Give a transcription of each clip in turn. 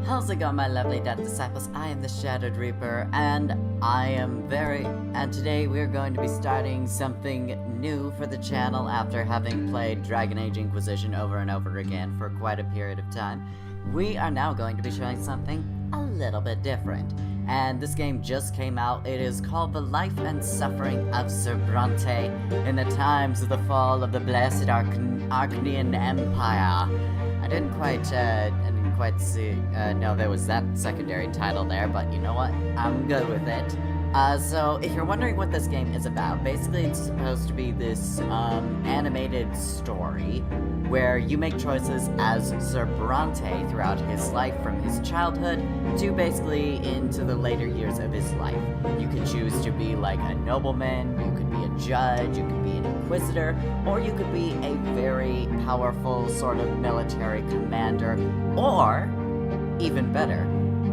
How's it going, my lovely death disciples? I am the Shattered Reaper, and today we're going to be starting something new for the channel after having played Dragon Age Inquisition over and over again for quite a period of time. We are now going to be showing something a little bit different, and this game just came out. It is called The Life and Suffering of Sir Brante in the times of the fall of the blessed Arcanian Empire. I didn't quite know there was that secondary title there, but you know what? I'm good with it. So if you're wondering what this game is about, basically it's supposed to be this animated story where you make choices as Sir Brante throughout his life from his childhood to basically into the later years of his life. You could choose to be like a nobleman, you could be a judge, you could be an inquisitor, or you could be a very powerful sort of military commander, or even better,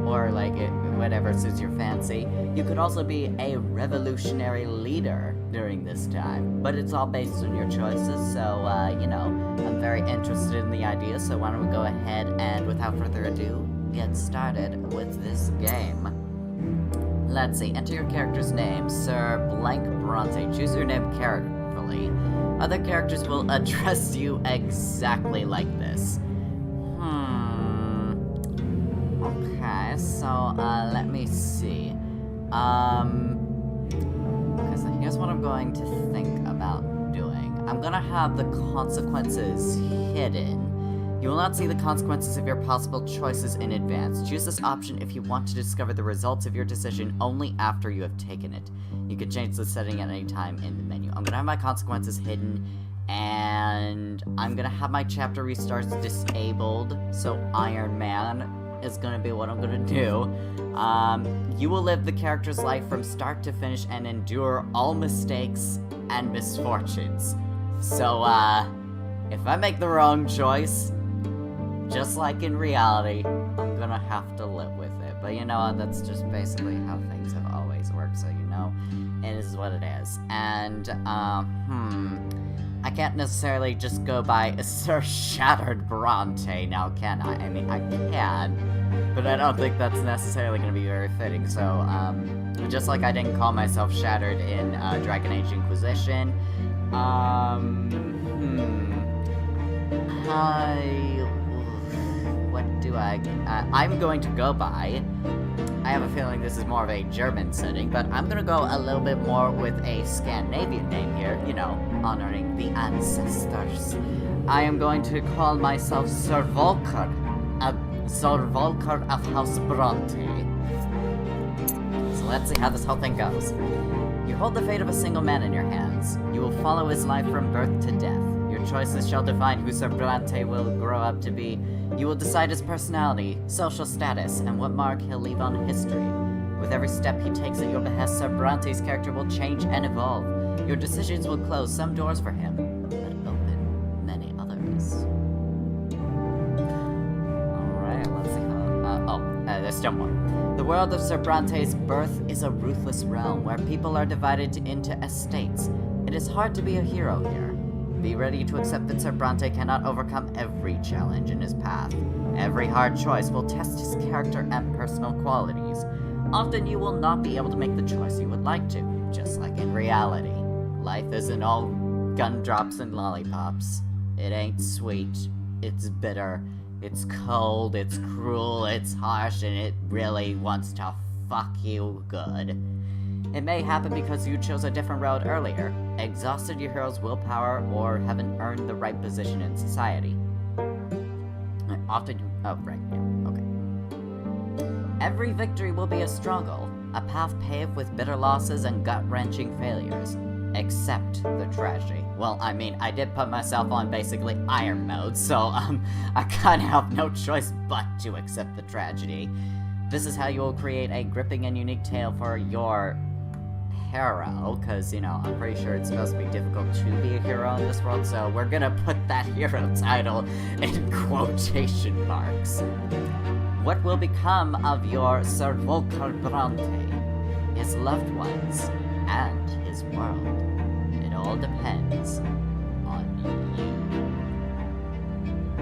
or like whatever suits your fancy, you could also be a revolutionary leader during this time. But it's all based on your choices, so, you know, I'm very interested in the idea, so why don't we go ahead and, without further ado, get started with this game. Let's see, enter your character's name, Sir Blank Brante. Choose your name carefully. Other characters will address you exactly like this. Okay, so, let me see. Okay, so here's what I'm going to think about doing. I'm gonna have the consequences hidden. You will not see the consequences of your possible choices in advance. Choose this option if you want to discover the results of your decision only after you have taken it. You can change the setting at any time in the menu. I'm gonna have my consequences hidden, and I'm gonna have my chapter restarts disabled, so Iron Man is gonna be what I'm gonna do. You will live the character's life from start to finish and endure all mistakes and misfortunes. So, if I make the wrong choice, just like in reality, I'm gonna have to live with it. But you know what, that's just basically how things have always worked, so you know, it is what it is. And, I can't necessarily just go by Sir Shattered Brante now, can I? I mean, I can, but I don't think that's necessarily going to be very fitting. So, just like I didn't call myself Shattered in Dragon Age Inquisition, I'm going to go by, I have a feeling this is more of a German setting, but I'm gonna go a little bit more with a Scandinavian name here, you know, honoring the ancestors. I am going to call myself Sir Volker of House Brante. So let's see how this whole thing goes. You hold the fate of a single man in your hands. You will follow his life from birth to death. Your choices shall define who Sir Brante will grow up to be. You will decide his personality, social status, and what mark he'll leave on history. With every step he takes at your behest, Sir Brante's character will change and evolve. Your decisions will close some doors for him, but open many others. Alright, let's see how... there's still more. The world of Sir Brante's birth is a ruthless realm where people are divided into estates. It is hard to be a hero here. Be ready to accept that Sir Brante cannot overcome every challenge in his path. Every hard choice will test his character and personal qualities. Often you will not be able to make the choice you would like to, just like in reality. Life isn't all gumdrops and lollipops. It ain't sweet, it's bitter, it's cold, it's cruel, it's harsh, and it really wants to fuck you good. It may happen because you chose a different road earlier, exhausted your hero's willpower, or haven't earned the right position in society. Every victory will be a struggle, a path paved with bitter losses and gut-wrenching failures. Except the tragedy. Well, I mean, I did put myself on basically iron mode, so, I kinda have no choice but to accept the tragedy. This is how you will create a gripping and unique tale for your hero, because, you know, I'm pretty sure it's supposed to be difficult to be a hero in this world, so we're gonna put that hero title in quotation marks. What will become of your Sir Volker Brante, his loved ones, and his world? It all depends on you.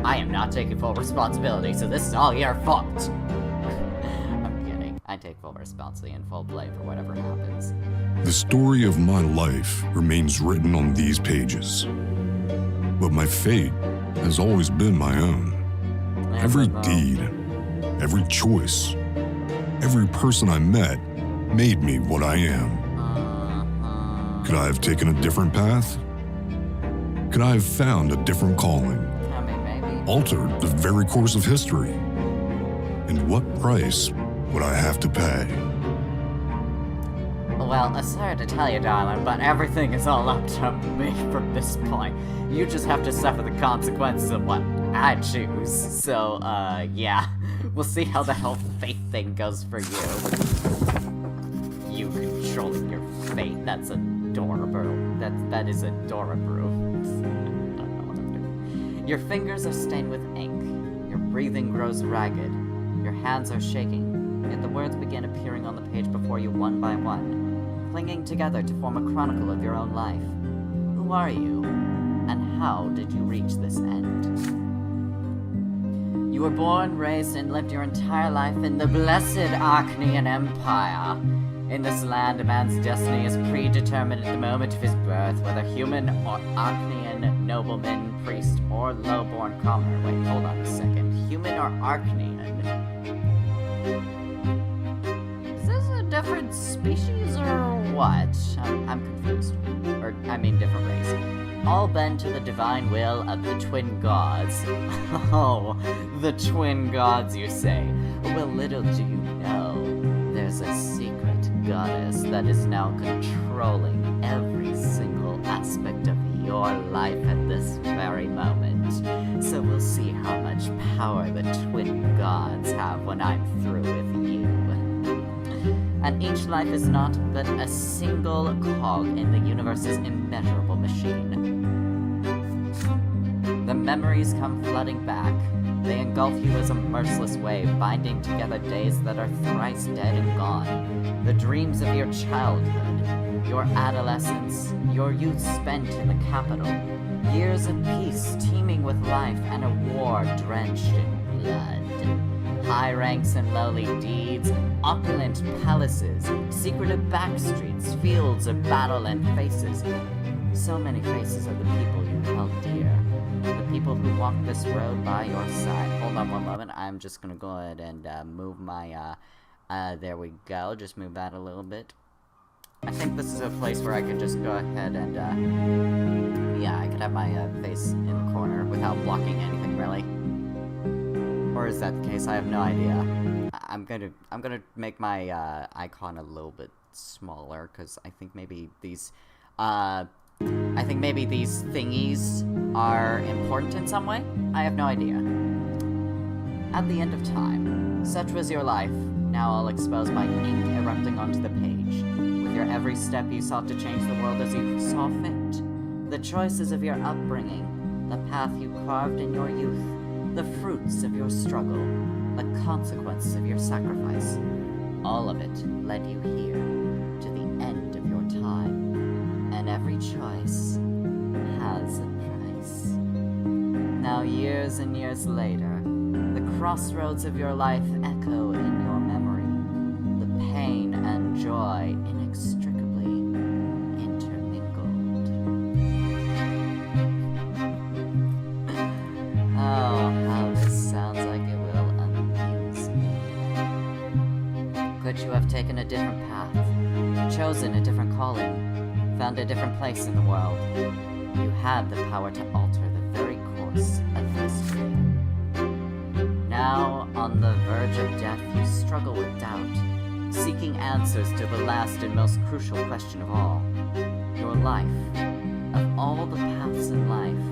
I am not taking full responsibility, so this is all your fault. I take full responsibility and full blame for whatever happens. The story of my life remains written on these pages. But my fate has always been my own. Every deed, every choice, every person I met made me what I am. Could I have taken a different path? Could I have found a different calling? I mean, maybe. Altered the very course of history? And what price would I have to pay? Well, sorry to tell you, darling, but everything is all up to me from this point. You just have to suffer the consequences of what I choose. So, yeah. We'll see how the whole fate thing goes for you. You controlling your fate, that's adorable. That is adorable. I don't know what I'm doing. Your fingers are stained with ink. Your breathing grows ragged. Your hands are shaking. Yet the words begin appearing on the page before you one by one, clinging together to form a chronicle of your own life. Who are you? And how did you reach this end? You were born, raised, and lived your entire life in the blessed Archnean Empire. In this land, a man's destiny is predetermined at the moment of his birth, whether human or Archnean, nobleman, priest, or low-born commoner. Wait, hold on a second. Human or Archnean? Is this a different species or what? I'm confused. Or, I mean, different race. All bend to the divine will of the twin gods. Oh, the twin gods, you say? Well, little do you know, there's a secret goddess that is now controlling every single aspect of your life at this very moment. So we'll see how much power the twin gods have when I'm through with you. And each life is not but a single cog in the universe's immeasurable machine. The memories come flooding back. They engulf you as a merciless wave, binding together days that are thrice dead and gone. The dreams of your childhood, your adolescence, your youth spent in the capital, years of peace teeming with life and a war drenched in blood. High ranks and lowly deeds, opulent palaces, secretive backstreets, fields of battle and faces. So many faces of the people you held dear. The people who walk this road by your side. Hold on one moment. I'm just gonna go ahead and move my, there we go. Just move that a little bit. I think this is a place where I could just go ahead and, yeah, I could have my face in the corner without blocking anything, really. Or is that the case? I have no idea. I'm gonna make my, icon a little bit smaller, because I think maybe these, thingies are important in some way? I have no idea. At the end of time, such was your life, now all exposed by ink erupting onto the page. With your every step you sought to change the world as you saw fit. The choices of your upbringing, the path you carved in your youth, the fruits of your struggle, the consequences of your sacrifice. All of it led you here, to the end of your time. And every choice has a price. Now, years and years later, the crossroads of your life echo in your memory, the pain and joy inextricably intermingled. Oh, how this sounds like it will amuse me. Could you have taken a different path, chosen a different calling, found a different place in the world? You had the power to alter the very course of history. Now, on the verge of death, you struggle with doubt, seeking answers to the last and most crucial question of all. Your life. Of all the paths in life,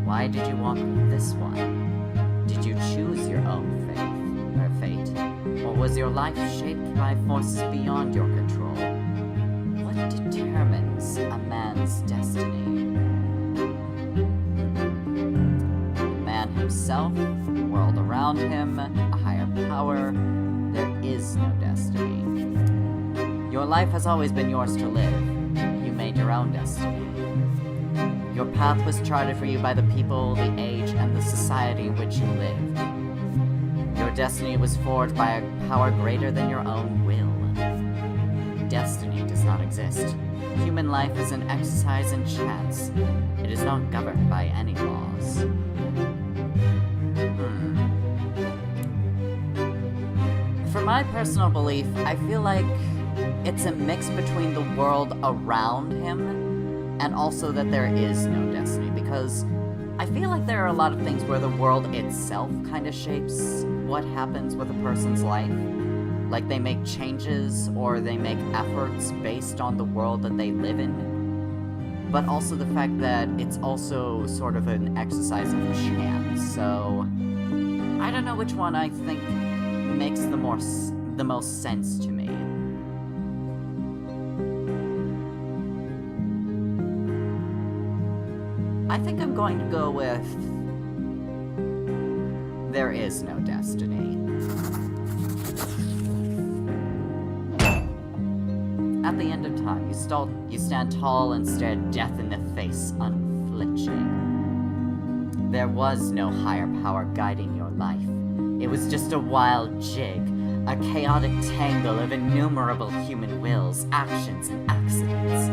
why did you walk this one? Did you choose your own fate? Or was your life shaped by forces beyond your control? What determines a man's destiny? The man himself, the world around him, a higher power. There is no destiny. Your life has always been yours to live. You made your own destiny. Your path was charted for you by the people, the age, and the society in which you lived. Your destiny was forged by a power greater than your own will. Destiny does not exist. Human life is an exercise in chance. It is not governed by any laws. For my personal belief, I feel like it's a mix between the world around him and also that there is no destiny, because I feel like there are a lot of things where the world itself kind of shapes what happens with a person's life. Like they make changes or they make efforts based on the world that they live in. But also the fact that it's also sort of an exercise of chance. So I don't know which one I think makes the most sense to me. I think I'm going to go with there is no destiny. At the end of time, you stand tall and stare death in the face, unflinching. There was no higher power guiding your life. It was just a wild jig, a chaotic tangle of innumerable human wills, actions, and accidents.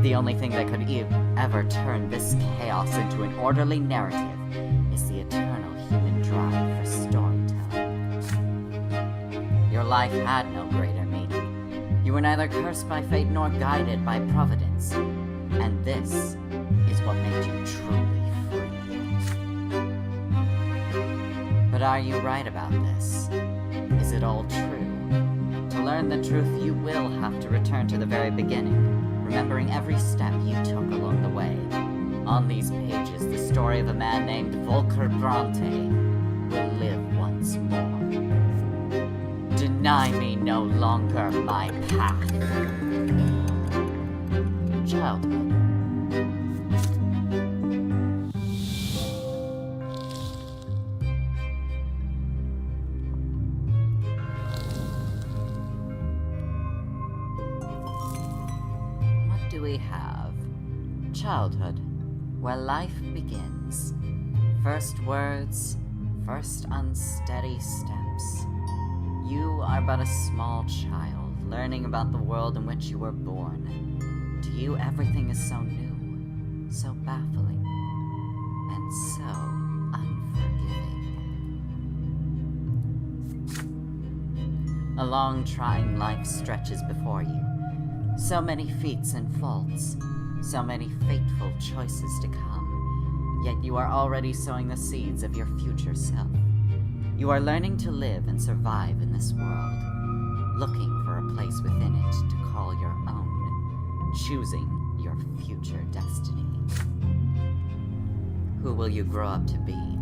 The only thing that could ever turn this chaos into an orderly narrative is the eternal human drive for storytelling. Your life had no greater meaning. You were neither cursed by fate nor guided by providence. And this is what made you truly free. But are you right about this? Is it all true? To learn the truth, you will have to return to the very beginning, remembering every step you took along the way. On these pages, the story of a man named Sir Brante will live once more. Deny me no longer my path. Childhood. What do we have? Childhood, where life begins. First words, first unsteady steps. You are but a small child, learning about the world in which you were born. To you, everything is so new, so baffling, and so unforgiving. A long, trying life stretches before you. So many feats and faults, so many fateful choices to come. Yet you are already sowing the seeds of your future self. You are learning to live and survive in this world, looking for a place within it to call your own, choosing your future destiny. Who will you grow up to be?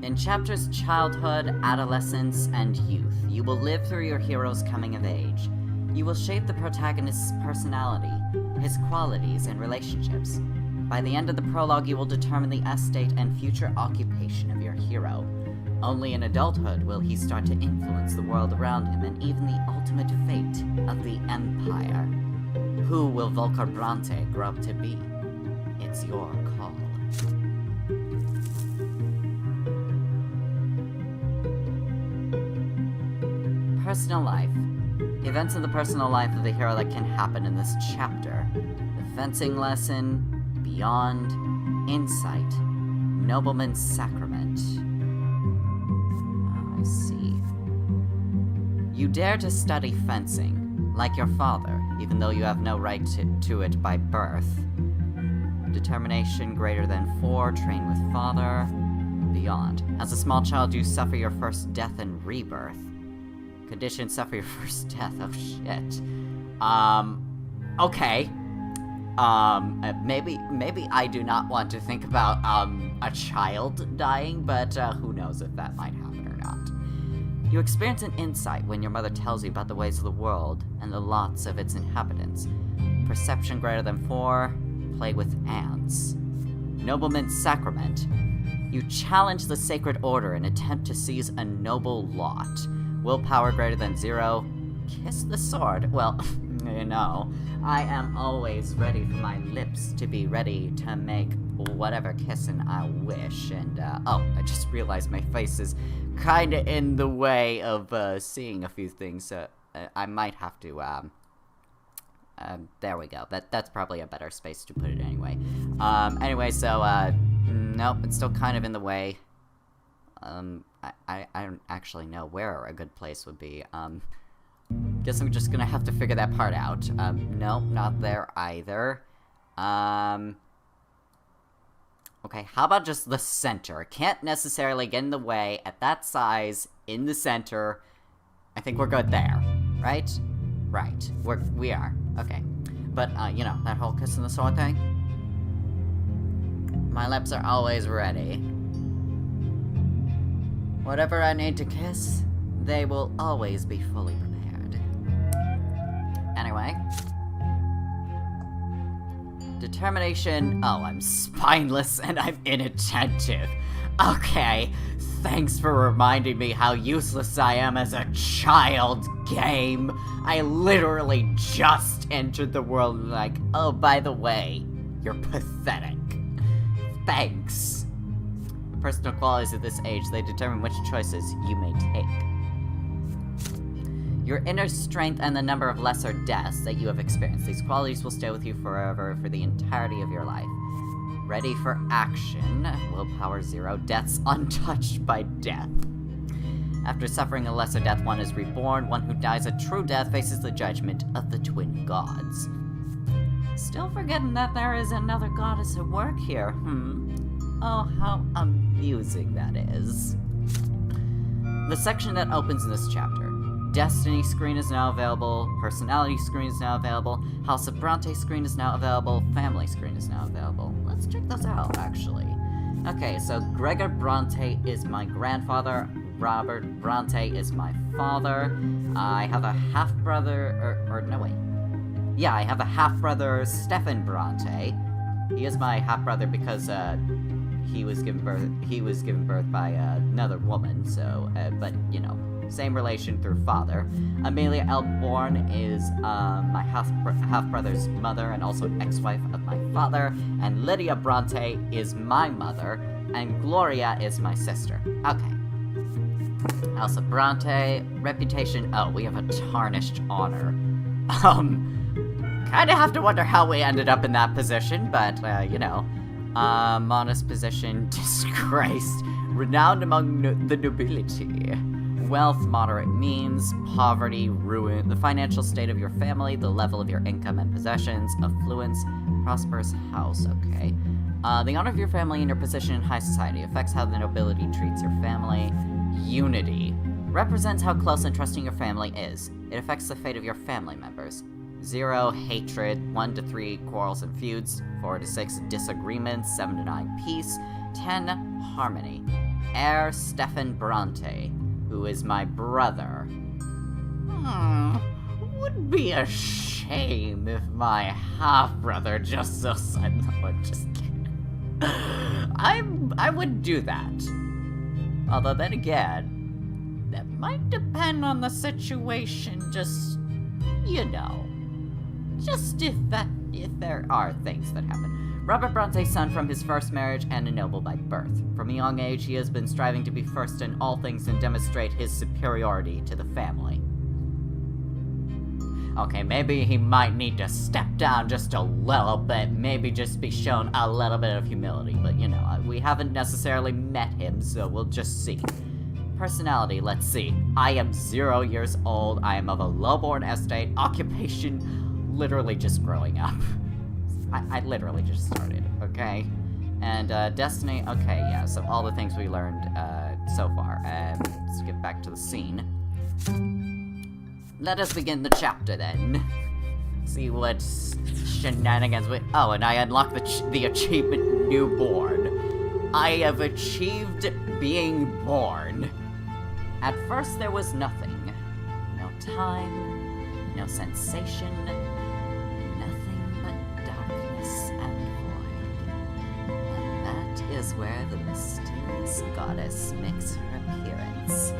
In chapters Childhood, Adolescence, and Youth, you will live through your hero's coming of age. You will shape the protagonist's personality, his qualities, and relationships. By the end of the prologue, you will determine the estate and future occupation of your hero. Only in adulthood will he start to influence the world around him and even the ultimate fate of the Empire. Who will Sir Brante grow up to be? It's your call. Personal life. Events in the personal life of the hero that can happen in this chapter. The fencing lesson, Beyond, Insight, Nobleman's Sacrament. I see. You dare to study fencing, like your father, even though you have no right to it by birth. Determination greater than 4, train with father, Beyond. As a small child, you suffer your first death and rebirth. Condition, suffer your first death. Oh shit. Okay. Maybe I do not want to think about, a child dying, but, who knows if that might happen or not. You experience an insight when your mother tells you about the ways of the world and the lots of its inhabitants. Perception greater than 4, play with ants. Nobleman's Sacrament. You challenge the sacred order and attempt to seize a noble lot. Willpower greater than 0, kiss the sword. Well, you know, I am always ready for my lips to be ready to make whatever kissing I wish, and, oh, I just realized my face is kinda in the way of, seeing a few things, so I might have to, there we go. That's probably a better space to put it anyway. Anyway, so, nope, it's still kind of in the way. I don't actually know where a good place would be. Guess I'm just gonna have to figure that part out. No, not there either. Okay, how about just the center? Can't necessarily get in the way at that size, in the center. I think we're good there, right? Right, we are. Okay. But, you know, that whole kiss in the sword thing? My lips are always ready. Whatever I need to kiss, they will always be fully prepared. Anyway. Determination. Oh, I'm spineless and I'm inattentive. Okay, thanks for reminding me how useless I am as a child game. I literally just entered the world like, oh, by the way, you're pathetic. Thanks. The personal qualities of this age, they determine which choices you may take. Your inner strength and the number of lesser deaths that you have experienced. These qualities will stay with you forever for the entirety of your life. Ready for action. Willpower 0. Deaths untouched by death. After suffering a lesser death, one is reborn. One who dies a true death faces the judgment of the twin gods. Still forgetting that there is another goddess at work here, Oh, how amusing that is. The section that opens in this chapter. Destiny screen is now available, personality screen is now available, House of Brante screen is now available, family screen is now available. Let's check those out, actually. Okay, so Gregor Brante is my grandfather, Robert Brante is my father, I have a half-brother, no wait. Yeah, I have a half-brother, Stefan Brante. He is my half-brother because, he was given birth by another woman, so, but, you know, same relation through father. Amelia Elborn is my half-brother's mother and also ex-wife of my father. And Lydia Brante is my mother. And Gloria is my sister. Okay. House of Brante. Reputation. Oh, we have a tarnished honor. Kinda have to wonder how we ended up in that position, but, you know. Modest position. Disgraced. Renowned among the nobility. Wealth, moderate means, poverty, ruin, the financial state of your family, the level of your income and possessions, affluence, prosperous house, okay. The honor of your family and your position in high society affects how the nobility treats your family. Unity represents how close and trusting your family is. It affects the fate of your family members. 0, hatred, 1 to 3, quarrels and feuds, 4 to 6, disagreements, 7 to 9, peace, 10, harmony. Heir Stefan Brante, who is my brother. Would be a shame if my half-brother just so suddenly... No, just kidding. I would do that. Although then again, that might depend on the situation, just, you know. Just if there are things that happen. Robert Bronte's son from his first marriage and a noble by birth. From a young age, he has been striving to be first in all things and demonstrate his superiority to the family. Okay, maybe he might need to step down just a little bit, maybe just be shown a little bit of humility, but you know, we haven't necessarily met him, so we'll just see. Personality, let's see. I am 0 years old, I am of a low-born estate, occupation, literally just growing up. I literally just started, okay? And, Destiny, okay, yeah, so all the things we learned, so far. Let's get back to the scene. Let us begin the chapter, then. See what shenanigans we... Oh, and I unlocked the achievement Newborn. I have achieved being born. At first, there was nothing. No time, no sensation, is where the mysterious goddess makes her appearance.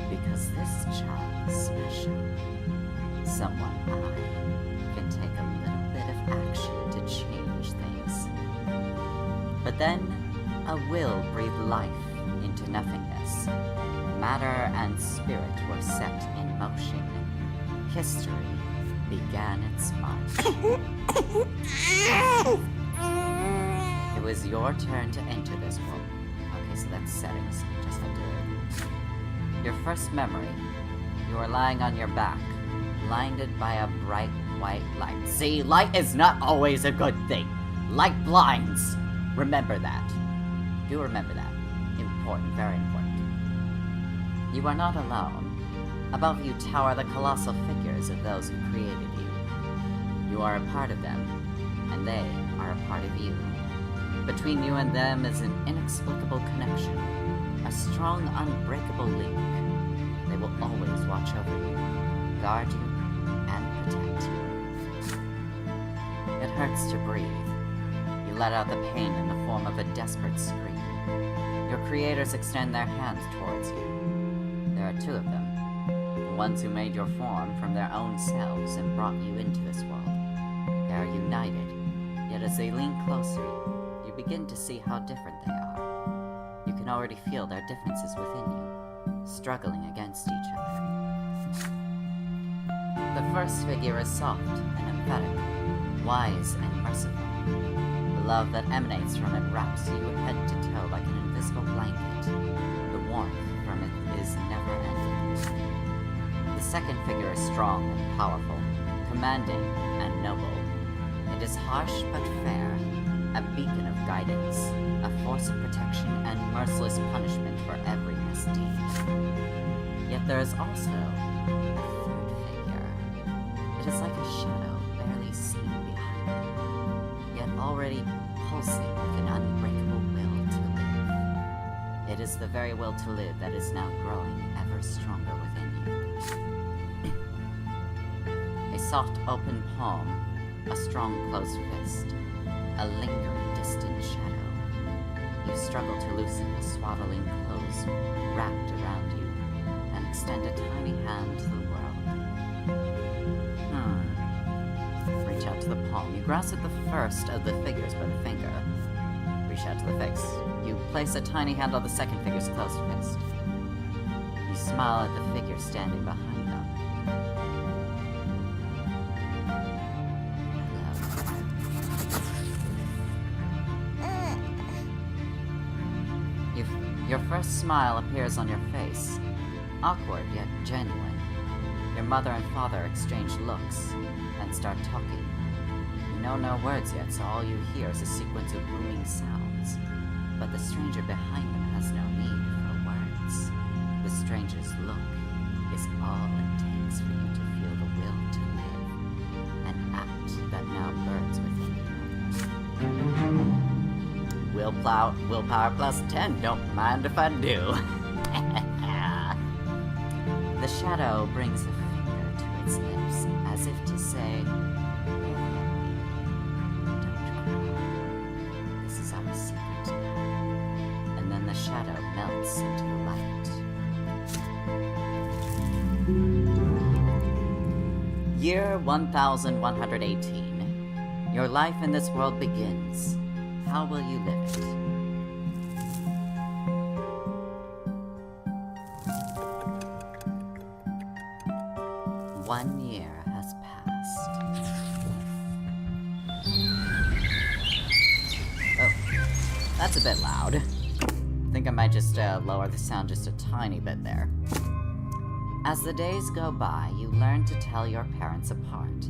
Because this child is special. Someone I can take a little bit of action to change things. But then, a will breathed life into nothingness. Matter and spirit were set in motion. History began its march. It was your turn to enter this world. Okay, so that's settings. Just have to... Your first memory. You are lying on your back, blinded by a bright white light. See, light is not always a good thing. Light blinds. Remember that. Do remember that. Important, very important. You are not alone. Above you tower the colossal figures of those who created you. You are a part of them, and they are a part of you. Between you and them is an inexplicable connection, a strong, unbreakable link. They will always watch over you, guard you, and protect you. It hurts to breathe. You let out the pain in the form of a desperate scream. Your creators extend their hands towards you. There are two of them. The ones who made your form from their own selves and brought you into this world. They are united, yet as they lean closer, you begin to see how different they are. You can already feel their differences within you, struggling against each other. The first figure is soft and emphatic, wise and merciful. The love that emanates from it wraps you head to toe like an invisible blanket. The warmth from it is never ending. The second figure is strong and powerful, commanding and noble. It is harsh but fair, a beacon of guidance, a force of protection and merciless punishment for every misdeed. Yet there is also a third figure. It is like a shadow barely seen behind it, yet already pulsing with an unbreakable will to live. It is the very will to live that is now growing ever stronger within you. A soft open palm, a strong closed fist, a lingering distant shadow. You struggle to loosen the swaddling clothes wrapped around you and extend a tiny hand to the world. Reach out to the palm. You grasp at the first of the figures by the finger. Reach out to the face. You place a tiny hand on the second figure's closed fist. You smile at the figure standing behind them. Your first smile appears on your face, awkward yet genuine. Your mother and father exchange looks and start talking. You know no words yet, so all you hear is a sequence of booming sounds. But the stranger behind them has no need for words. The stranger's look is all it takes for you to feel the will to live, an act that now burns within you. Willpower plus 10, don't mind if I do. The shadow brings a finger to its lips, as if to say, don't cry. This is our secret now. And then the shadow melts into the light. Year 1118. Your life in this world begins. How will you live it? One year has passed. Oh, that's a bit loud. I think I might just lower the sound just a tiny bit there. As the days go by, you learn to tell your parents apart.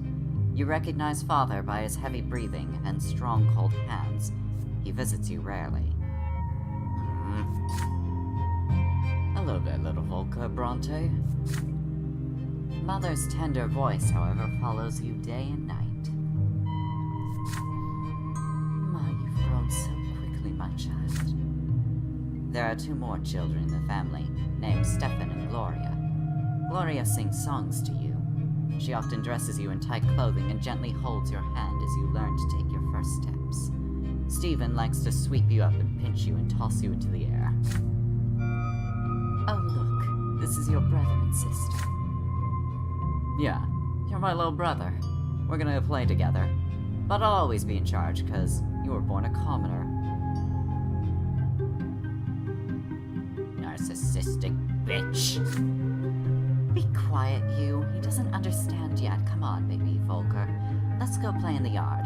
You recognize father by his heavy breathing and strong cold hands. He visits you rarely. Hello there, little Volker Brante. Mother's tender voice, however, follows you day and night. Ma, you've grown so quickly, my child. There are two more children in the family, named Stefan and Gloria. Gloria sings songs to you. She often dresses you in tight clothing and gently holds your hand as you learn to take your first steps. Stephen likes to sweep you up and pinch you and toss you into the air. Oh, look, this is your brother and sister. Yeah, you're my little brother. We're gonna play together. But I'll always be in charge, 'cause you were born a commoner. narcissistic bitch. Be quiet, you. He doesn't understand yet. Come on, baby Volker. Let's go play in the yard.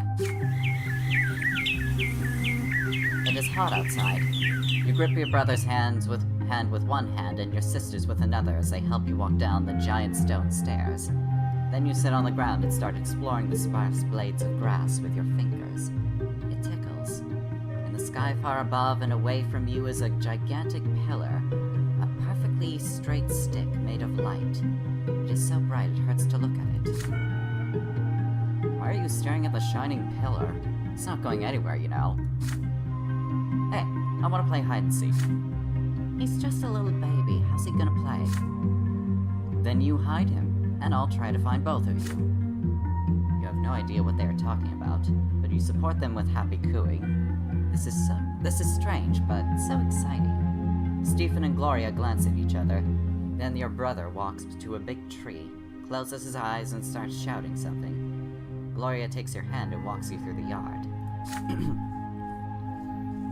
It is hot outside. You grip your brother's hand with one hand and your sister's with another as they help you walk down the giant stone stairs. Then you sit on the ground and start exploring the sparse blades of grass with your fingers. It tickles. In the sky far above and away from you is a gigantic pillar, a perfectly straight stick made of light. It is so bright it hurts to look at it. Why are you staring at the shining pillar? It's not going anywhere, you know. Hey, I want to play hide and seek. He's just a little baby. How's he gonna play? Then you hide him, and I'll try to find both of you. You have no idea what they are talking about, but you support them with happy cooing. This is strange, but so exciting. Stephen and Gloria glance at each other. Then your brother walks to a big tree, closes his eyes, and starts shouting something. Gloria takes your hand and walks you through the yard.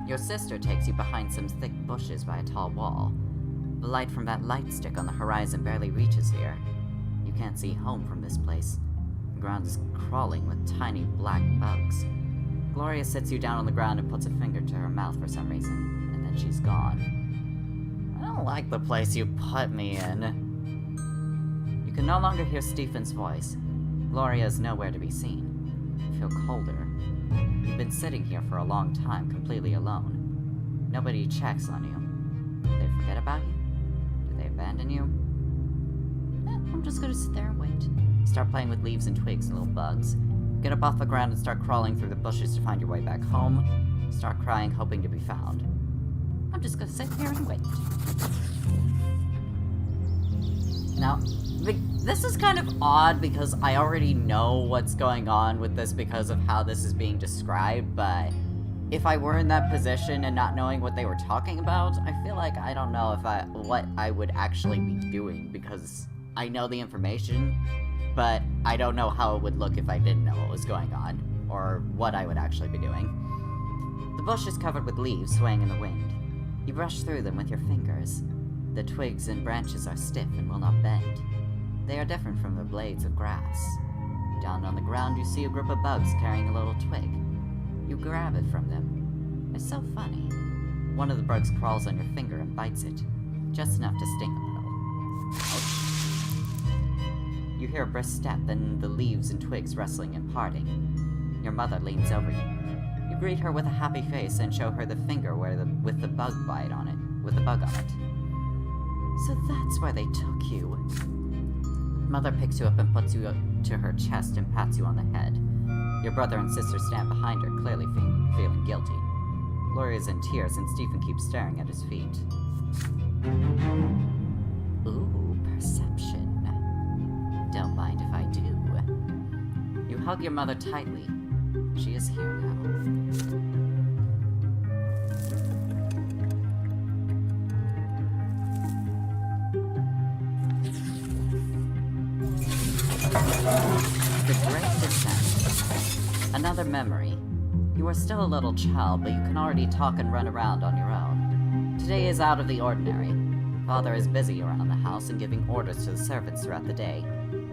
Your sister takes you behind some thick bushes by a tall wall. The light from that light stick on the horizon barely reaches here. You can't see home from this place. The ground is crawling with tiny black bugs. Gloria sits you down on the ground and puts a finger to her mouth for some reason, and then she's gone. I don't like the place you put me in. You can no longer hear Stephen's voice. Gloria is nowhere to be seen. You feel colder. You've been sitting here for a long time, completely alone. Nobody checks on you. Did they forget about you? Did they abandon you? I'm just gonna sit there and wait. You start playing with leaves and twigs and little bugs. Get up off the ground and start crawling through the bushes to find your way back home. Start crying, hoping to be found. I'm just gonna sit here and wait. Now, this is kind of odd because I already know what's going on with this because of how this is being described, but if I were in that position and not knowing what they were talking about, I feel like I don't know what I would actually be doing because I know the information, but I don't know how it would look if I didn't know what was going on, or what I would actually be doing. The bush is covered with leaves swaying in the wind. You brush through them with your fingers. The twigs and branches are stiff and will not bend. They are different from the blades of grass. Down on the ground you see a group of bugs carrying a little twig. You grab it from them. It's so funny. One of the bugs crawls on your finger and bites it, just enough to sting a little. Ouch. You hear a brisk step, then the leaves and twigs rustling and parting. Your mother leans over you. You greet her with a happy face and show her the finger with the bug bite on it, with the bug on it. So that's where they took you. Mother picks you up and puts you to her chest and pats you on the head. Your brother and sister stand behind her, clearly feeling guilty. Gloria's in tears and Stephen keeps staring at his feet. Ooh, perception. Don't mind if I do. You hug your mother tightly. She is here now. The Great Descent. Another memory. You are still a little child, but you can already talk and run around on your own. Today is out of the ordinary. Father is busy around the house and giving orders to the servants throughout the day.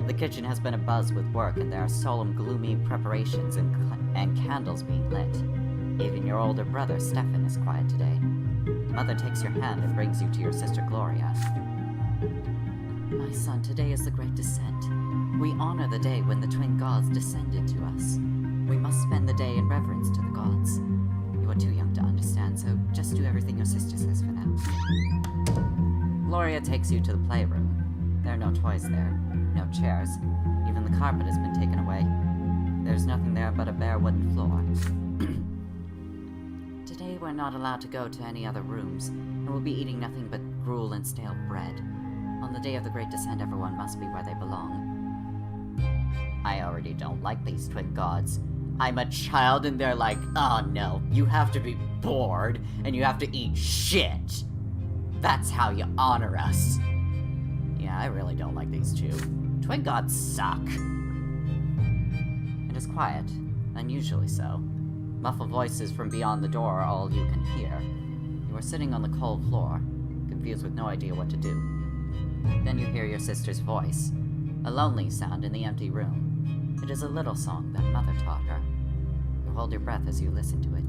The kitchen has been abuzz with work, and there are solemn, gloomy preparations and candles being lit. Even your older brother, Stefan, is quiet today. Mother takes your hand and brings you to your sister Gloria. My son, today is the Great Descent. We honor the day when the twin gods descended to us. We must spend the day in reverence to the gods. You are too young to understand, so just do everything your sister says for now. Gloria takes you to the playroom. There are no toys there, no chairs. Even the carpet has been taken away. There's nothing there but a bare wooden floor. Today we're not allowed to go to any other rooms, and we'll be eating nothing but gruel and stale bread. On the day of the Great Descent, everyone must be where they belong. I already don't like these twin gods. I'm a child and they're like, oh no, you have to be bored and you have to eat shit. That's how you honor us. Yeah, I really don't like these two. Twin gods suck. It is quiet, unusually so. Muffled voices from beyond the door are all you can hear. You are sitting on the cold floor. confused with no idea what to do. Then you hear your sister's voice, a lonely sound in the empty room. It is a little song that Mother taught her. You hold your breath as you listen to it.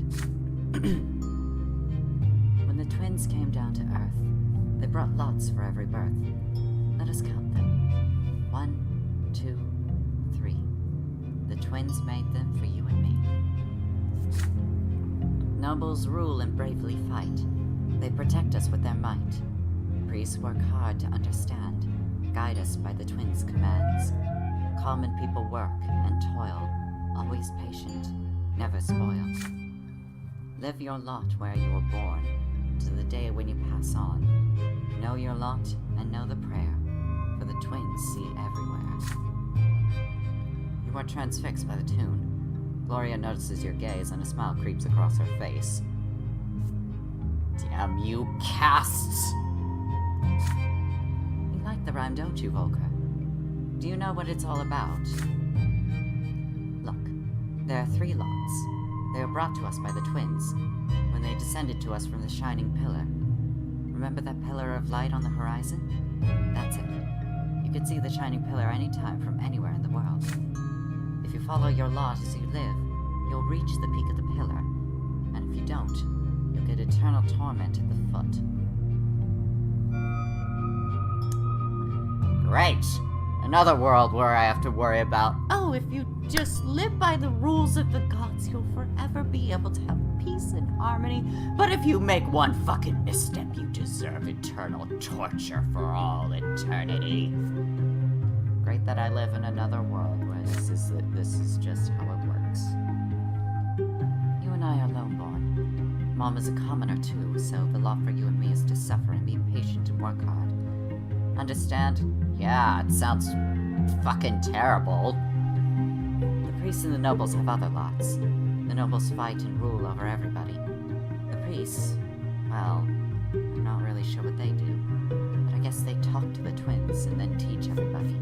When the twins came down to Earth, they brought lots for every birth. Let us count them. 1, 2, 3. The twins made them for you and me. Nobles rule and bravely fight. They protect us with their might. Priests work hard to understand, guide us by the twins' commands. Common people work and toil, always patient, never spoiled. Live your lot where you were born, to the day when you pass on. Know your lot and know the prayer, for the twins see everywhere. You are transfixed by the tune. Gloria notices your gaze and a smile creeps across her face. Damn you casts! You like the rhyme, don't you, Volker? Do you know what it's all about? Look, there are 3 lots. They were brought to us by the twins, when they descended to us from the shining pillar. Remember that pillar of light on the horizon? That's it. You can see the shining pillar anytime from anywhere in the world. If you follow your lot as you live, you'll reach the peak of the pillar, and if you don't, you'll get eternal torment at the foot. Great! Another world where I have to worry about, oh, if you just live by the rules of the gods, you'll forever be able to have peace and harmony. But if you make one fucking misstep, you deserve eternal torture for all eternity. Great that I live in another world where this is just how it works. You and I are lone-born. Mom is a commoner too, so the law for you and me is to suffer and be patient and work hard. Understand? Yeah, it sounds fucking terrible. The priests and the nobles have other lots. The nobles fight and rule over everybody. The priests, well, I'm not really sure what they do, but I guess they talk to the twins and then teach everybody.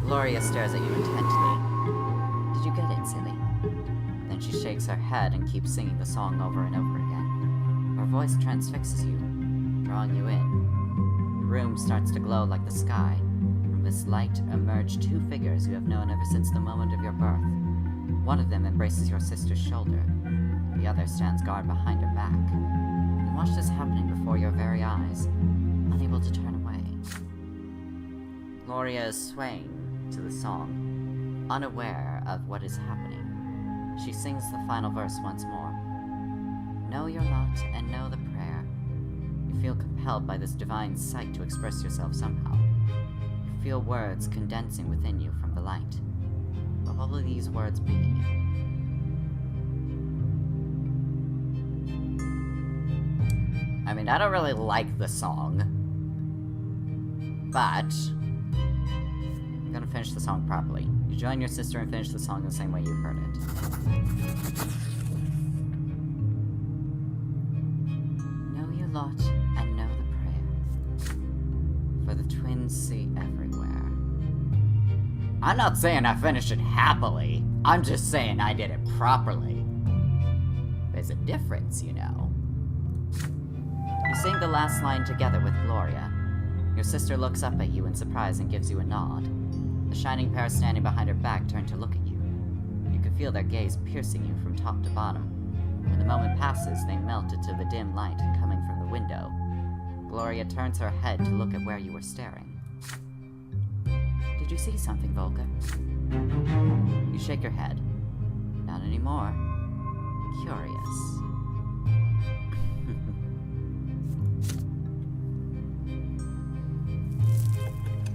Gloria stares at you intently. Did you get it, silly? Then she shakes her head and keeps singing the song over and over again. Her voice transfixes you, drawing you in. The room starts to glow like the sky. From this light emerge 2 figures you have known ever since the moment of your birth. One of them embraces your sister's shoulder. The other stands guard behind her back. You watch this happening before your very eyes, unable to turn away. Gloria is swaying to the song, unaware of what is happening. She sings the final verse once more. Know your lot and know the prayer. You feel compelled by this divine sight to express yourself somehow. You feel words condensing within you from the light. But what will these words be? I mean, I don't really like the song, but I'm gonna finish the song properly. You join your sister and finish the song the same way you heard it. Know your lot and know the prayer, for the twins see everywhere. I'm not saying I finished it happily. I'm just saying I did it properly. There's a difference, you know. You sing the last line together with Gloria. Your sister looks up at you in surprise and gives you a nod. The shining pair standing behind her back turn to look at you. You can feel their gaze piercing you from top to bottom. When the moment passes, they melt into the dim light coming from the window. Gloria turns her head to look at where you were staring. Did you see something, Volker? You shake your head. Not anymore. Curious.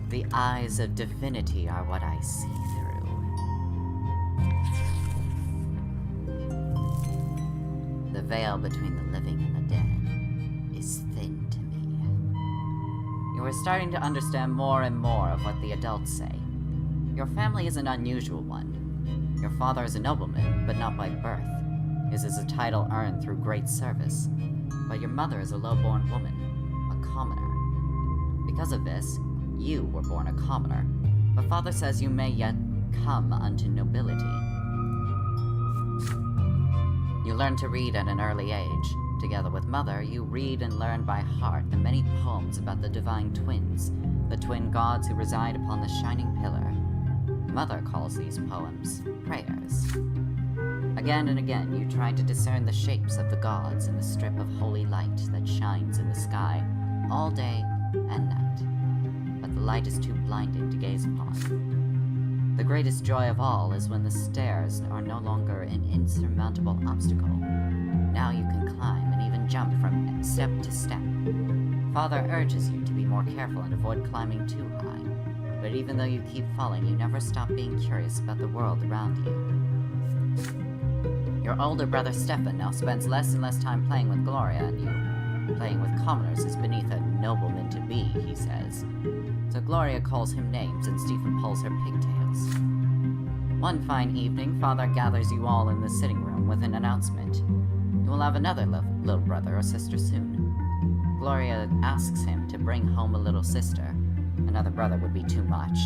The eyes of divinity are what I see through. The veil between the living and the dead is thin to me. You are starting to understand more and more of what the adults say. Your family is an unusual one. Your father is a nobleman, but not by birth. His is a title earned through great service. But your mother is a low-born woman, a commoner. Because of this, you were born a commoner, but father says you may yet come unto nobility. You learn to read at an early age. Together with Mother, you read and learn by heart the many poems about the divine twins, the twin gods who reside upon the shining pillar. Mother calls these poems prayers. Again and again, you try to discern the shapes of the gods in the strip of holy light that shines in the sky all day and night. But the light is too blinding to gaze upon. The greatest joy of all is when the stairs are no longer an insurmountable obstacle. Now you can climb and even jump from step to step. Father urges you to be more careful and avoid climbing too high. But even though you keep falling, you never stop being curious about the world around you. Your older brother Stefan now spends less and less time playing with Gloria and you. Playing with commoners is beneath a nobleman to be, he says. So Gloria calls him names and Stephen pulls her pigtails. One fine evening, Father gathers you all in the sitting room with an announcement. You will have another little brother or sister soon. Gloria asks him to bring home a little sister. Another brother would be too much.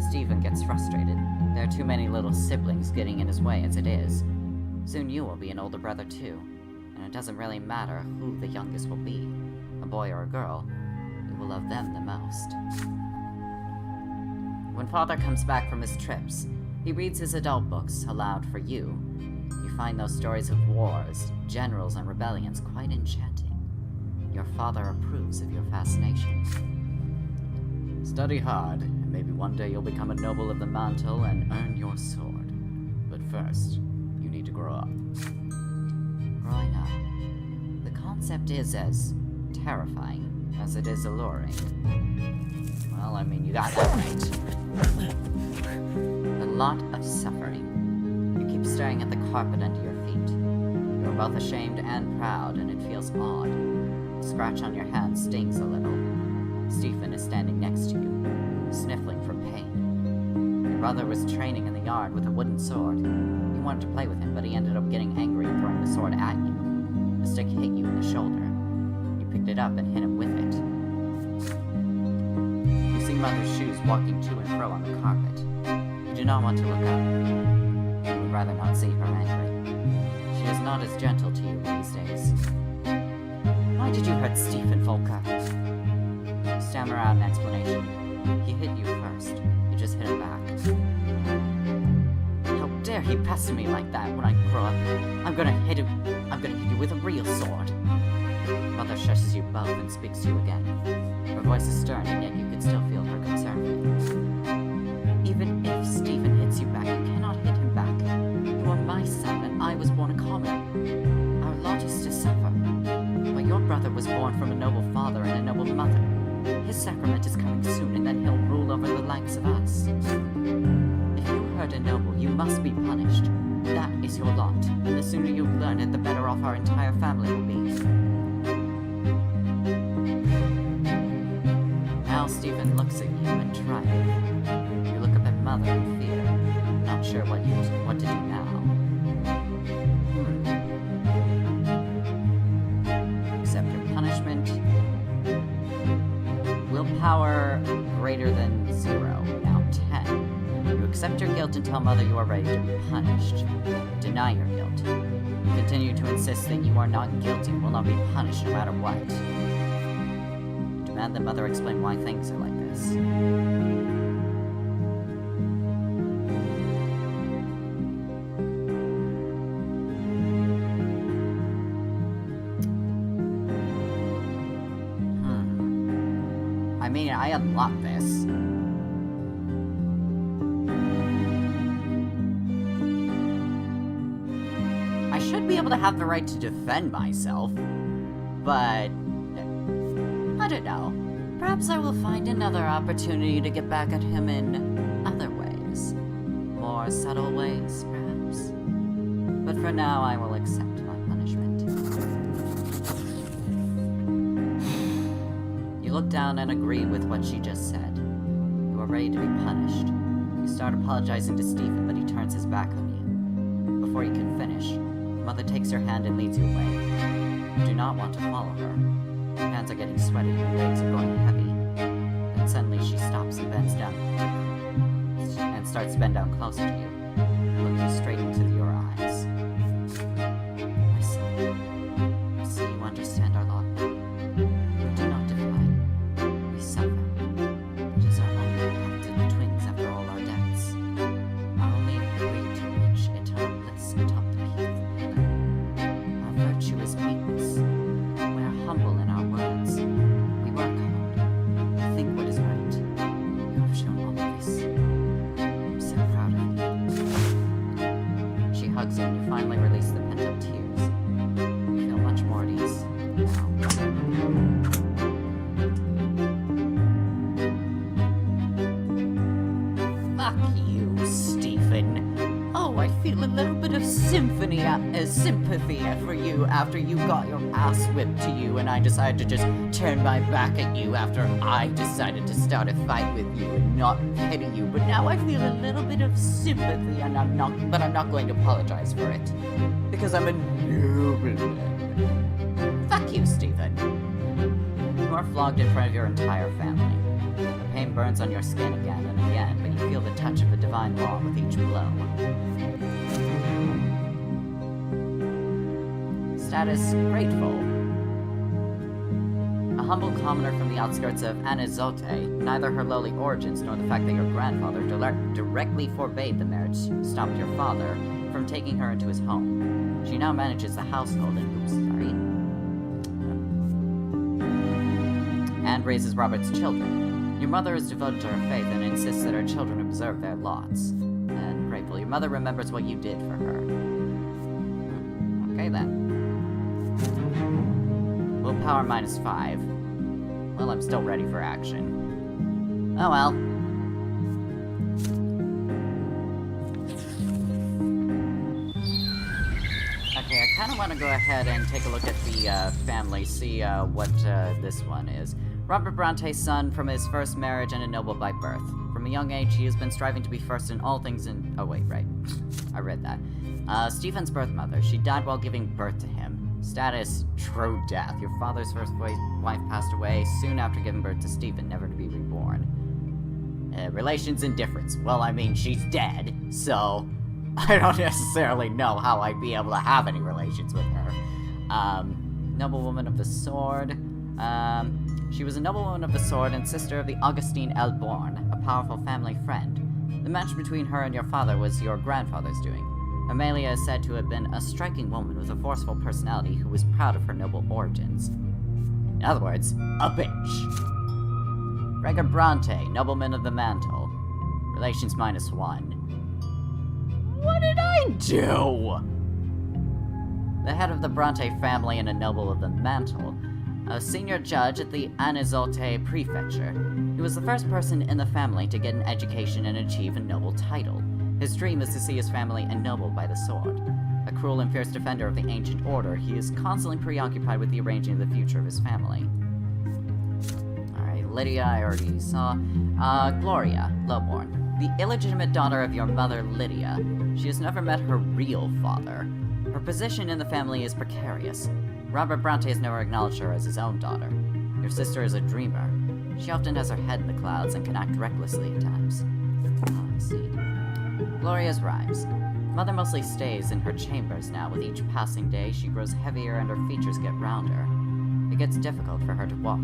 Stephen gets frustrated. There are too many little siblings getting in his way as it is. Soon you will be an older brother too, and it doesn't really matter who the youngest will be, a boy or a girl. You will love them the most. When Father comes back from his trips, he reads his adult books aloud for you. You find those stories of wars, generals, and rebellions quite enchanting. Your father approves of your fascination. Study hard, and maybe one day you'll become a noble of the mantle and earn your sword. But first, you need to grow up. Growing up. The concept is as terrifying as it is alluring. Well, I mean, you got that right. A lot of suffering. You keep staring at the carpet under your feet. You are both ashamed and proud, and it feels odd. The scratch on your hand stings a little. Stephen is standing next to you, sniffling from pain. Your brother was training in the yard with a wooden sword. You wanted to play with him, but he ended up getting angry and throwing the sword at you. The stick hit you in the shoulder. You picked it up and hit him with it. You see Mother's shoes walking to and fro on the carpet. You do not want to look up. You would rather not see her angry. She is not as gentle to you these days. Why did you hurt Stephen, Volker? Stammer out an explanation. He hit you first. You just hit him back. How dare he pester me like that when I grow up? I'm gonna hit you with a real sword. Mother shushes you both and speaks to you again. Her voice is stern, and yet you can still feel her concern for you. Even if Stephen hits you back, you cannot hit him back. You are my son, and I was born a commoner. Our lot is to suffer. But your brother was born from a noble father and a noble mother. His sacrament is coming soon, and then he'll rule over the likes of us. If you hurt a noble, you must be punished. That is your lot, and the sooner you learn it, the better off our entire family will be. Now Stephen looks at you in triumph. You look up at Mother in fear, not sure what to do now. Accept your punishment. Willpower greater than 0, now 10. You accept your guilt and tell Mother you are ready to be punished. Deny your guilt. You continue to insist that you are not guilty and will not be punished no matter what. You demand that Mother explain why things are like this. I mean, I unlocked this. I should be able to have the right to defend myself, but I don't know. Perhaps I will find another opportunity to get back at him in other ways. More subtle ways, perhaps. But for now, I will accept my punishment. You look down and agree with what she just said. You are ready to be punished. You start apologizing to Stephen, but he turns his back on you. Before you can finish, Mother takes your hand and leads you away. You do not want to follow her. Your hands are getting sweaty, your legs are going heavy. Then suddenly she stops and bends down and starts to bend down closer to you, looking straight into your eyes. My son, sympathy for you after you got your ass whipped to you and I decided to just turn my back at you after I decided to start a fight with you and not pity you. But now I feel a little bit of sympathy and I'm not going to apologize for it. Because I'm a nobleman. Fuck you, Stephen. You are flogged in front of your entire family. The pain burns on your skin again and again, but you feel the touch of the divine law with each blow. Status grateful. A humble commoner from the outskirts of Anizote, neither her lowly origins nor the fact that your grandfather directly forbade the marriage stopped your father from taking her into his home. She now manages the household and raises Robert's children. Your mother is devoted to her faith and insists that her children observe their lots. And grateful, your mother remembers what you did for her. Okay then. Willpower -5. Well, I'm still ready for action. Oh well. Okay, I kind of want to go ahead and take a look at the family, see what this one is. Robert Brante's son from his first marriage and a noble by birth. From a young age, he has been striving to be first in all things in... Oh, wait, right. I read that. Stephen's birth mother. She died while giving birth to him. Status, true death. Your father's first wife passed away soon after giving birth to Stephen, never to be reborn. Relations indifference. Well, I mean, she's dead, so I don't necessarily know how I'd be able to have any relations with her. Noblewoman of the sword. She was a noblewoman of the sword and sister of the Augustine Elborn, a powerful family friend. The match between her and your father was your grandfather's doing. Amelia is said to have been a striking woman with a forceful personality who was proud of her noble origins. In other words, a bitch. Gregor Brante, nobleman of the mantle. Relations -1. What did I do? The head of the Brante family and a noble of the mantle. A senior judge at the Anizote prefecture. He was the first person in the family to get an education and achieve a noble title. His dream is to see his family ennobled by the sword. A cruel and fierce defender of the ancient order, he is constantly preoccupied with the arranging of the future of his family. Alright, Lydia, I already saw. Gloria, lowborn. The illegitimate daughter of your mother, Lydia. She has never met her real father. Her position in the family is precarious. Robert Brante has never acknowledged her as his own daughter. Your sister is a dreamer. She often has her head in the clouds and can act recklessly at times. Oh, I see. Gloria's rhymes. Mother mostly stays in her chambers now. With each passing day, she grows heavier and her features get rounder. It gets difficult for her to walk,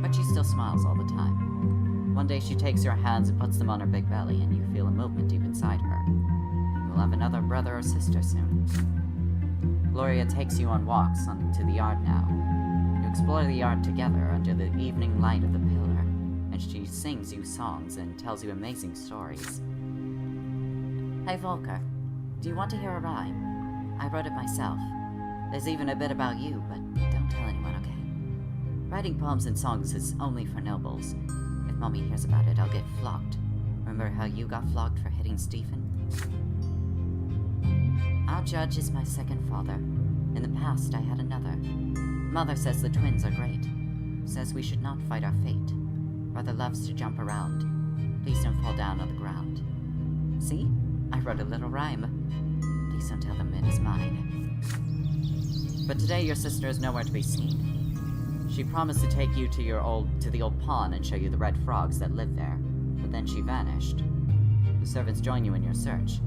but she still smiles all the time. One day she takes your hands and puts them on her big belly, and you feel a movement deep inside her. You will have another brother or sister soon. Gloria takes you on walks to the yard now. You explore the yard together under the evening light of the pillar, and she sings you songs and tells you amazing stories. Hey Volker, do you want to hear a rhyme? I wrote it myself. There's even a bit about you, but don't tell anyone, okay? Writing poems and songs is only for nobles. If Mommy hears about it, I'll get flogged. Remember how you got flogged for hitting Stephen? Our judge is my second father. In the past, I had another. Mother says the twins are great. Says we should not fight our fate. Brother loves to jump around. Please don't fall down on the ground. See? I wrote a little rhyme. Please don't tell them it is mine. But today your sister is nowhere to be seen. She promised to take you to the old pond and show you the red frogs that live there, but then she vanished. The servants join you in your search.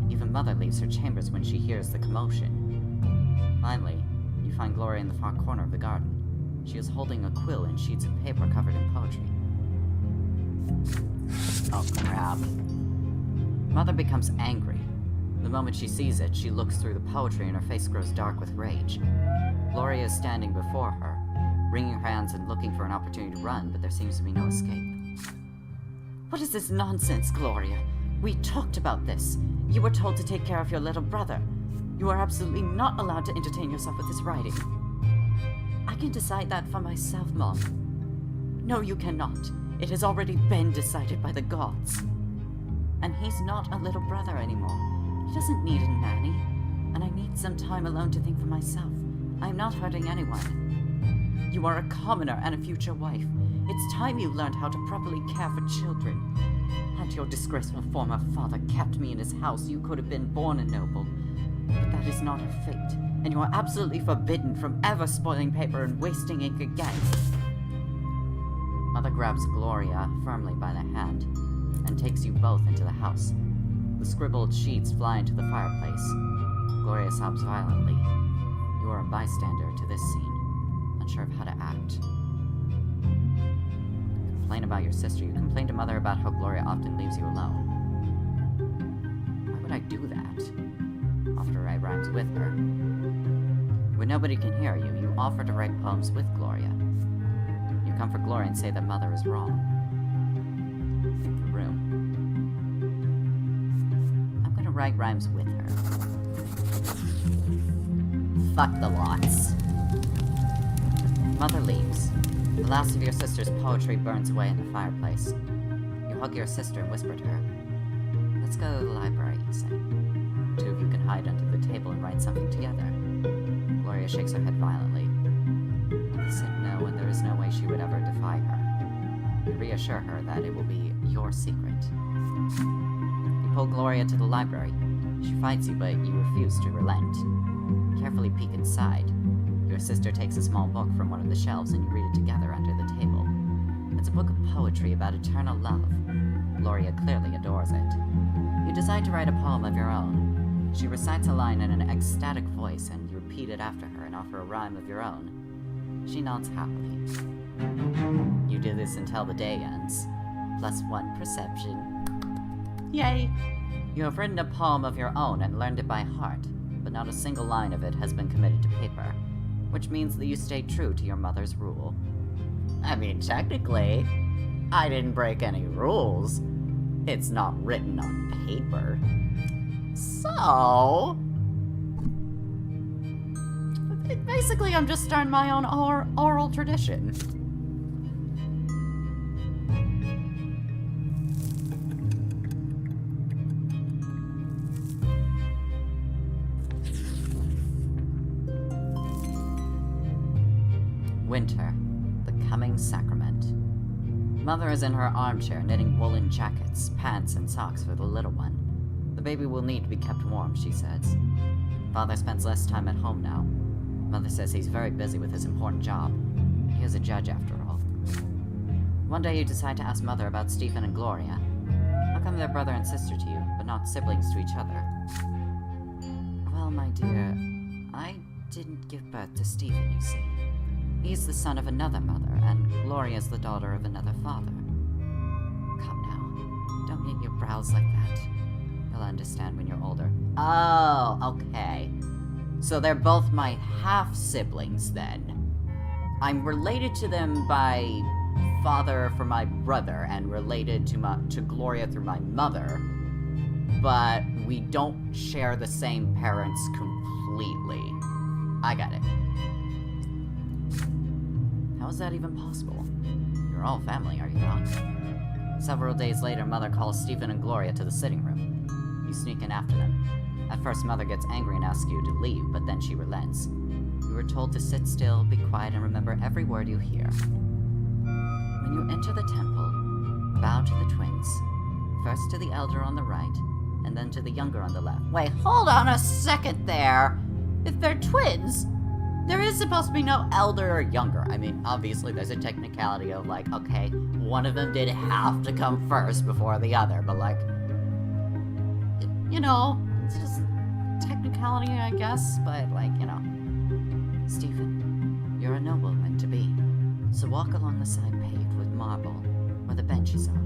Even Mother leaves her chambers when she hears the commotion. Finally, you find Gloria in the far corner of the garden. She is holding a quill and sheets of paper covered in poetry. Oh crap. Mother becomes angry. The moment she sees it, she looks through the poetry and her face grows dark with rage. Gloria is standing before her, wringing her hands and looking for an opportunity to run, but there seems to be no escape. What is this nonsense, Gloria? We talked about this. You were told to take care of your little brother. You are absolutely not allowed to entertain yourself with this writing. I can decide that for myself, Mom. No, you cannot. It has already been decided by the gods. And he's not a little brother anymore. He doesn't need a nanny. and I need some time alone to think for myself. I am not hurting anyone. You are a commoner and a future wife. It's time you learned how to properly care for children. Had your disgraceful former father kept me in his house, you could have been born a noble. But that is not her fate, and you are absolutely forbidden from ever spoiling paper and wasting ink again. Mother grabs Gloria firmly by the hand and takes you both into the house. The scribbled sheets fly into the fireplace. Gloria sobs violently. You are a bystander to this scene, unsure of how to act. Complain about your sister. You complain to Mother about how Gloria often leaves you alone. Why would I do that? Offer to write rhymes with her. When nobody can hear you, you offer to write poems with Gloria. You comfort Gloria and say that Mother is wrong. The room. I'm gonna write rhymes with her. Fuck the lots. Mother leaves. The last of your sister's poetry burns away in the fireplace. You hug your sister and whisper to her. Let's go to the library, you say. Two of you can hide under the table and write something together. Gloria shakes her head violently. Mother said no, and there is no way she would ever defy her. You reassure her that it will be your secret. You pull Gloria to the library. She fights you, but you refuse to relent. Carefully peek inside. Your sister takes a small book from one of the shelves and you read it together under the table. It's a book of poetry about eternal love. Gloria clearly adores it. You decide to write a poem of your own. She recites a line in an ecstatic voice and you repeat it after her and offer a rhyme of your own. She nods happily. You do this until the day ends. +1 perception. Yay! You have written a poem of your own and learned it by heart, but not a single line of it has been committed to paper, which means that you stay true to your mother's rule. I mean, technically, I didn't break any rules. It's not written on paper. So... basically, I'm just starting my own oral tradition. Winter, the coming sacrament. Mother is in her armchair knitting woolen jackets, pants, and socks for the little one. The baby will need to be kept warm, she says. Father spends less time at home now. Mother says he's very busy with his important job. He is a judge, after all. One day you decide to ask Mother about Stephen and Gloria. How come they're brother and sister to you, but not siblings to each other? Well, my dear, I didn't give birth to Stephen, you see. He's the son of another mother, and Gloria's the daughter of another father. Come now, don't knit your brows like that. You'll understand when you're older. Oh, okay. So they're both my half-siblings, then. I'm related to them by father for my brother, and related to Gloria through my mother, but we don't share the same parents completely. I got it. How is that even possible? You're all family, are you not? Several days later, Mother calls Stephen and Gloria to the sitting room. You sneak in after them. At first, Mother gets angry and asks you to leave, but then she relents. You are told to sit still, be quiet, and remember every word you hear. When you enter the temple, bow to the twins. First to the elder on the right, and then to the younger on the left. Wait, hold on a second there! If they're twins, there is supposed to be no elder or younger. I mean, obviously there's a technicality of like, okay, one of them did have to come first before the other, but like, you know, it's just technicality, I guess, but like, you know. Stephen, you're a nobleman to be, so walk along the side paved with marble, where the benches are.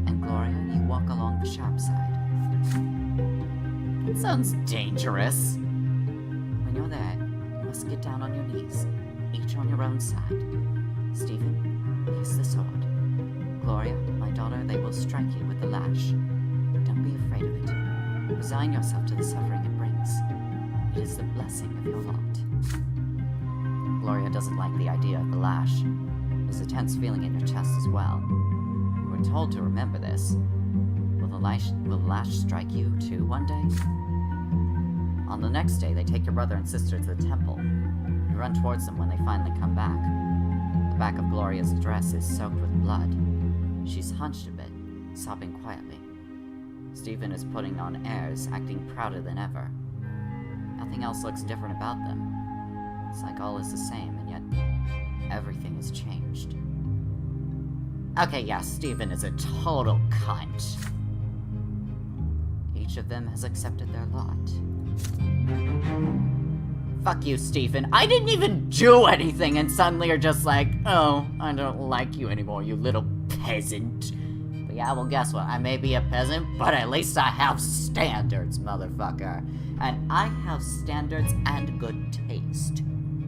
And Gloria, you walk along the sharp side. That sounds dangerous. When you're there, you must get down on your knees, each on your own side. Stephen, kiss the sword. Gloria, my daughter, they will strike you with the lash. Don't be afraid of it. Resign yourself to the suffering it brings. It is the blessing of your lot. Gloria doesn't like the idea of the lash. There's a tense feeling in your chest as well. You were told to remember this. Will the lash strike you too one day? On the next day, they take your brother and sister to the temple. You run towards them when they finally come back. The back of Gloria's dress is soaked with blood. She's hunched a bit, sobbing quietly. Stephen is putting on airs, acting prouder than ever. Nothing else looks different about them. It's like all is the same, and yet everything has changed. Okay, yeah, Stephen is a total cunt. Each of them has accepted their lot. Fuck you, Stephen. I didn't even do anything, and suddenly you're just like, oh, I don't like you anymore, you little peasant. But yeah, well, guess what? I may be a peasant, but at least I have standards, motherfucker. And I have standards and good taste.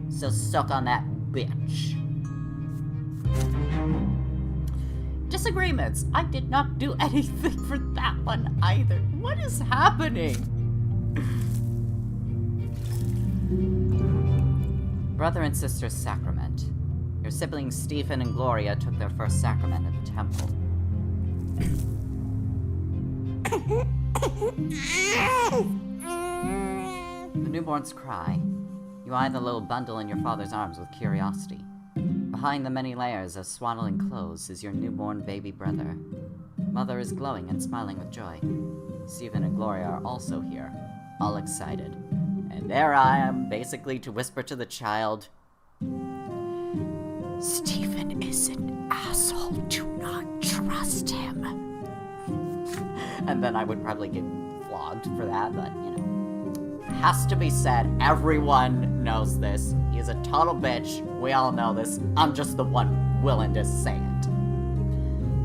So suck on that, bitch. Disagreements. I did not do anything for that one either. What is happening? Brother and sister sacrament. Your siblings Stephen and Gloria took their first sacrament at the temple. The newborns cry. You eye the little bundle in your father's arms with curiosity. Behind the many layers of swaddling clothes is your newborn baby brother. Mother is glowing and smiling with joy. Stephen and Gloria are also here, all excited. And there I am, basically to whisper to the child, Stephen is an asshole, do not trust him. And then I would probably get flogged for that, but, you know. Has to be said, everyone knows this. He's a total bitch, we all know this. I'm just the one willing to say it.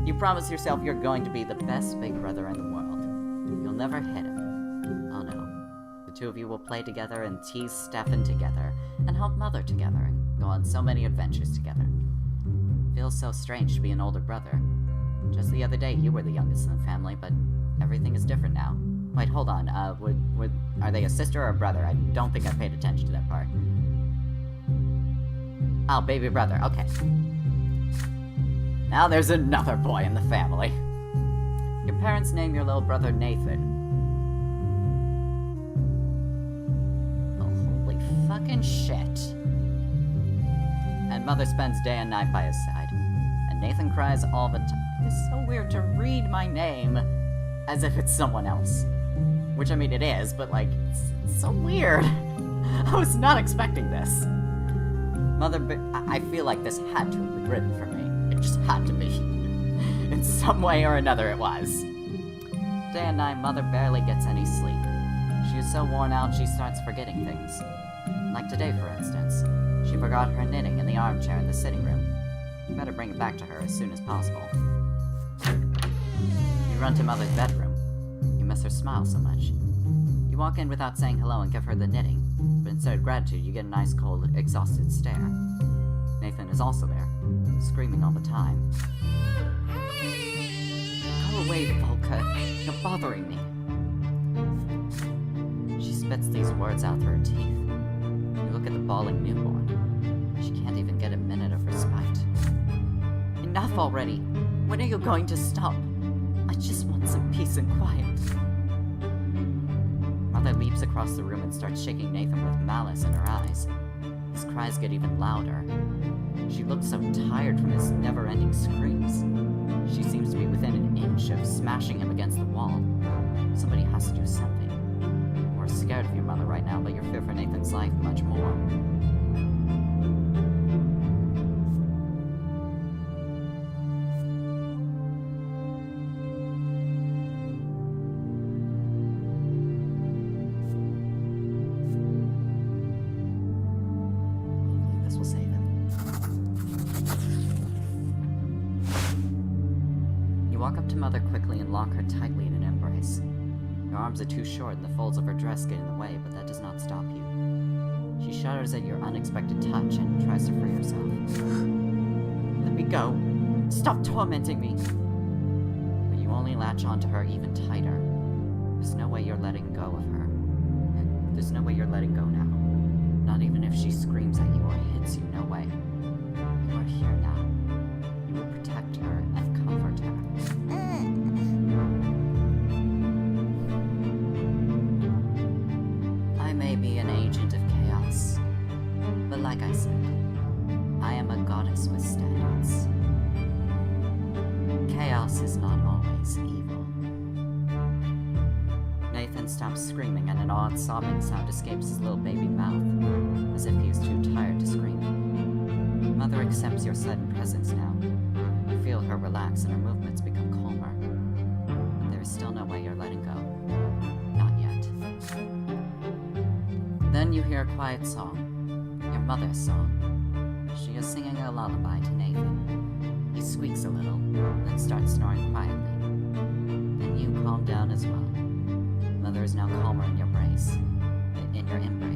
You promise yourself you're going to be the best big brother in the world. You'll never hit him. Oh no. The two of you will play together and tease Stefan together, and help Mother together, and go on so many adventures together. Feels so strange to be an older brother. Just the other day, you were the youngest in the family, but everything is different now. Wait, hold on, are they a sister or a brother? I don't think I paid attention to that part. Oh, baby brother, okay. Now there's another boy in the family. Your parents name your little brother Nathan. Oh, holy fucking shit. And Mother spends day and night by his side. And Nathan cries all the time. It's so weird to read my name as if it's someone else. Which, I mean, it is, but, like, it's so weird. I was not expecting this. Mother, I feel like this had to have been written for me. It just had to be. In some way or another, it was. Day and night, Mother barely gets any sleep. She is so worn out, she starts forgetting things. Like today, for instance. She forgot her knitting in the armchair in the sitting room. You better bring it back to her as soon as possible. You run to Mother's bedroom. You miss her smile so much. You walk in without saying hello and give her the knitting, but instead of gratitude, you get a nice, cold, exhausted stare. Nathan is also there, screaming all the time. Go away, Volka. You're bothering me. She spits these words out through her teeth. You look at the bawling newborn. She can't even get a minute of respite. Enough already. When are you going to stop? I just want some peace and quiet. Mother leaps across the room and starts shaking Nathan with malice in her eyes. His cries get even louder. She looks so tired from his never-ending screams. She seems to be within an inch of smashing him against the wall. Somebody has to do something. We're scared of your mother right now, but you fear for Nathan's life much more. You walk up to Mother quickly and lock her tightly in an embrace. Your arms are too short and the folds of her dress get in the way, but that does not stop you. She shudders at your unexpected touch and tries to free herself. Let me go. Stop tormenting me. But you only latch onto her even tighter. There's no way you're letting go of her. And there's no way you're letting go now. Not even if she screams at you or hits you, no way. You are here now. You will protect her and comfort her. I'm us with standards. Chaos is not always evil. Nathan stops screaming and an odd sobbing sound escapes his little baby mouth, as if he is too tired to scream. Mother accepts your sudden presence now. You feel her relax and her movements become calmer. But there is still no way you're letting go. Not yet. Then you hear a quiet song. Your mother's song. She is singing a lullaby to Nathan. He squeaks a little, then starts snoring quietly. Then you calm down as well. Mother is now calmer in your embrace. Nathan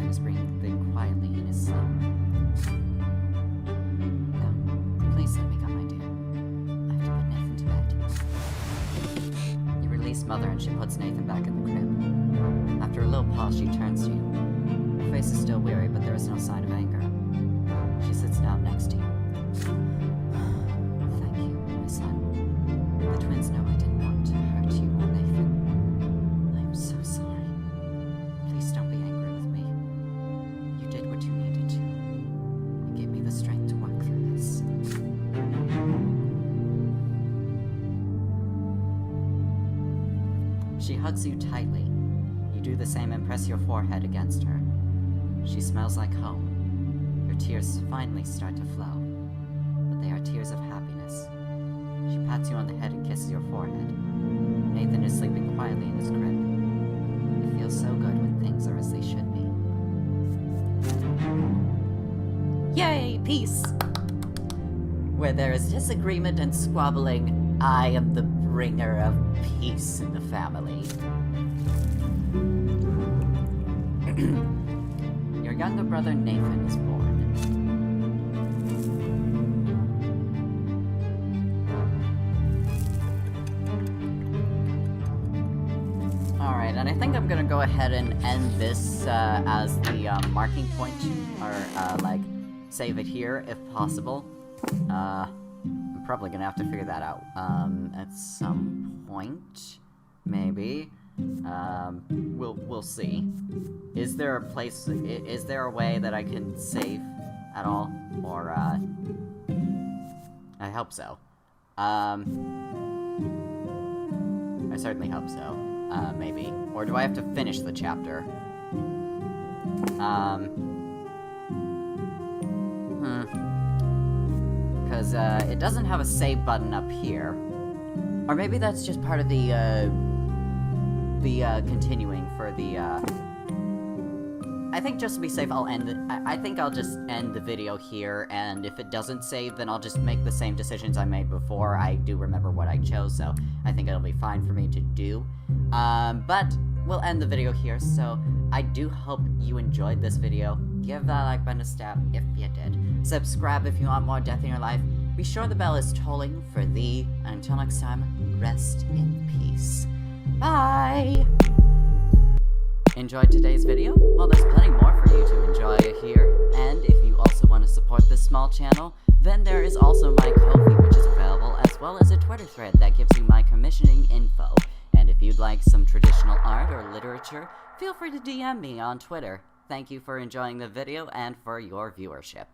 is breathing quietly in his sleep. No, please let me go, my dear. I have to put Nathan to bed. You release Mother and she puts Nathan back in the crib. After a little pause, she turns to you. Her face is still weary, but there is no sign of anger. She sits down next to you. Thank you, my son. The twins know I didn't want to hurt you or Nathan. I am so sorry. Please don't be angry with me. You did what you needed to. You gave me the strength to work through this. She hugs you tightly. You do the same and press your forehead against her. She smells like home. Your tears finally start to flow, but they are tears of happiness. She pats you on the head and kisses your forehead. Nathan is sleeping quietly in his crib. It feels so good when things are as they should be. Yay, peace! Where there is disagreement and squabbling, I am the bringer of peace in the family. Your younger brother Nathan is born. Alright, and I think I'm gonna go ahead and end this as the marking point, or save it here if possible. I'm probably gonna have to figure that out at some point, maybe. We'll see. Is there a place, is there a way that I can save at all? Or, I hope so. I certainly hope so. Maybe. Or do I have to finish the chapter? Because, it doesn't have a save button up here. Or maybe that's just part of the continuing for the, I think just to be safe, I'll end it. I think I'll just end the video here, and if it doesn't save, then I'll just make the same decisions I made before. I do remember what I chose, so I think it'll be fine for me to do. But we'll end the video here, so I do hope you enjoyed this video. Give that like button a stab if you did. Subscribe if you want more death in your life. Be sure the bell is tolling for thee, and until next time, rest in peace. Bye! Enjoyed today's video? Well, there's plenty more for you to enjoy here, and if you also want to support this small channel, then there is also my Ko-fi, which is available, as well as a Twitter thread that gives you my commissioning info. And if you'd like some traditional art or literature, feel free to DM me on Twitter. Thank you for enjoying the video and for your viewership.